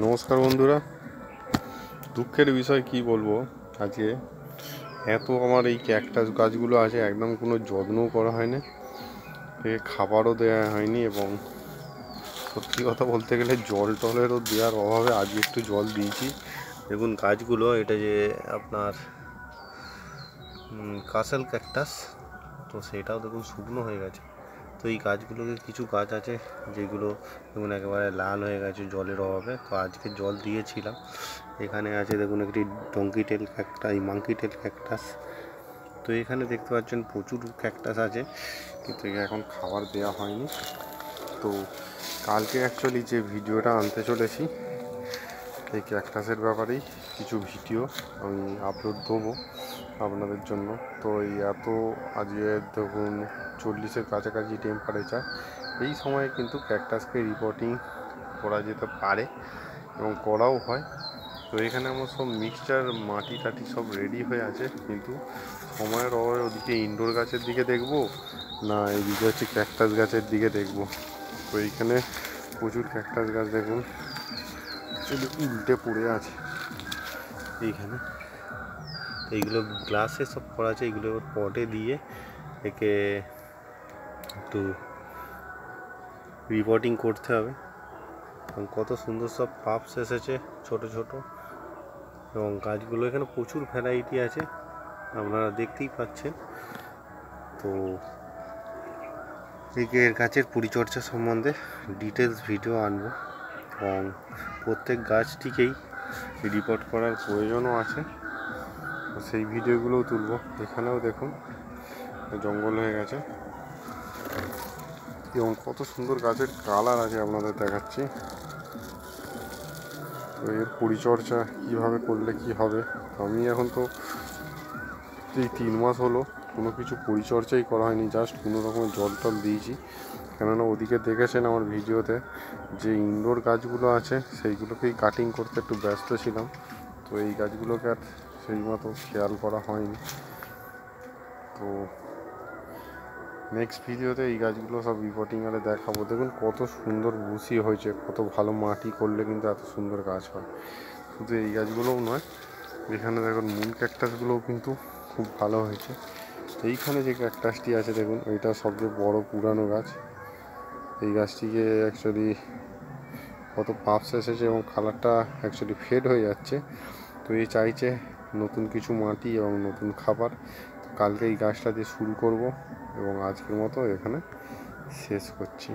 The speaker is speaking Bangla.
নমস্কার বন্ধুরা, দুঃখের বিষয় কি বলবো। আজকে এত আমার এই ক্যাকটাস গাছগুলো আছে, একদম কোনো যত্নও করা হয়নি, একে খাবারও দেওয়া হয়নি এবং সত্যি কথা বলতে গেলে জল টলেরও দেওয়ার অভাবে আজকে একটু জল দিয়েছি। দেখুন গাছগুলো, এটা যে আপনার কাসেল ক্যাকটাস, তো সেটাও দেখুন শুকনো হয়ে গেছে। তো এই গাছগুলোকে কিছু গাছ আছে যেগুলো দেখুন একেবারে লাল হয়ে গেছে জলের অভাবে, তো আজকে জল দিয়েছিলাম। এখানে আছে দেখুন একটি ডঙ্কি টেল ক্যাকটাস, মাঙ্কি টেল ক্যাকটাস। তো এখানে দেখতে পাচ্ছেন প্রচুর ক্যাকটাস আছে, কিন্তু এখন খাবার দেওয়া হয়নি। তো কালকে অ্যাকচুয়ালি যে ভিডিওটা আনতে চলেছি এই ক্যাকটাসের ব্যাপারেই কিছু ভিডিও আমি আপলোড দেবো আপনাদের জন্য। তো এই এত আজকে দেখুন 40-এর কাছাকাছি টেম্পারেচার, এই সময়ে কিন্তু ক্যাকটাসকে রিপোর্টিং করা যেতে পারে এবং করাও হয়। তো এখানে আমার সব মিক্সচার মাটি টাটি সব রেডি হয়ে আছে, কিন্তু সময়ের অভাবে ওদিকে ইনডোর গাছের দিকে দেখবো না এইদিকে হচ্ছে ক্যাকটাস গাছের দিকে দেখবো। তো এইখানে প্রচুর ক্যাকটাস গাছ দেখুন উল্টে পড়ে আছে এইখানে। এইগুলো গ্লাসে সব করা আছে, এইগুলো পটে দিয়ে একে একটু রিপোর্টিং করতে হবে। এবং কত সুন্দর সব পাপস এসেছে ছোট ছোট, এবং গাছগুলো এখানে প্রচুর ভ্যারাইটি আছে, আপনারা দেখতেই পাচ্ছেন। তো এর গাছের পরিচর্যা সম্বন্ধে ডিটেলস ভিডিও আনবো এবং প্রত্যেক গাছটিকেই রিপোর্ট করার প্রয়োজনও আছে, সেই ভিডিওগুলোও তুলব। এখানেও দেখুন জঙ্গল হয়ে গেছে এবং কত সুন্দর গাছের কালার আছে আপনাদের দেখাচ্ছি। তো এর পরিচর্যা কীভাবে করলে কি হবে, আমি এখন তো এই 3 মাস হলো কোনো কিছু পরিচর্যাই করা হয়নি, জাস্ট কোনো রকমের জল টল দিয়েছি। কেননা ওদিকে দেখেছেন আমার ভিডিওতে যে ইনডোর গাছগুলো আছে সেইগুলোকেই কাটিং করতে একটু ব্যস্ত ছিলাম, তো এই গাছগুলোকে আর সেই মতো খেয়াল করা হয়নি। তো নেক্সট ভিডিওতে এই গাছগুলো সব রিপোর্টিং আরে দেখাবো। দেখুন কত সুন্দর বুসি হয়েছে, কত ভালো মাটি করলে কিন্তু এত সুন্দর গাছ হয়। শুধু এই গাছগুলোও নয়, এখানে দেখুন মুন ক্যাকটাসগুলোও কিন্তু খুব ভালো হয়েছে। এইখানে যে ক্যাকটাসটি আছে দেখুন, এইটা সবচেয়ে বড় পুরানো গাছ। এই গাছটিকে অ্যাকচুয়ালি কত পাপস এসেছে এবং কালারটা অ্যাকচুয়ালি ফেড হয়ে যাচ্ছে। তো এই চাইছে নতুন কিছু মাটি এবং নতুন খাবার। কালকে এই গাছটা দিয়ে শুরু করব এবং আজকের মতো এখানে শেষ করছি।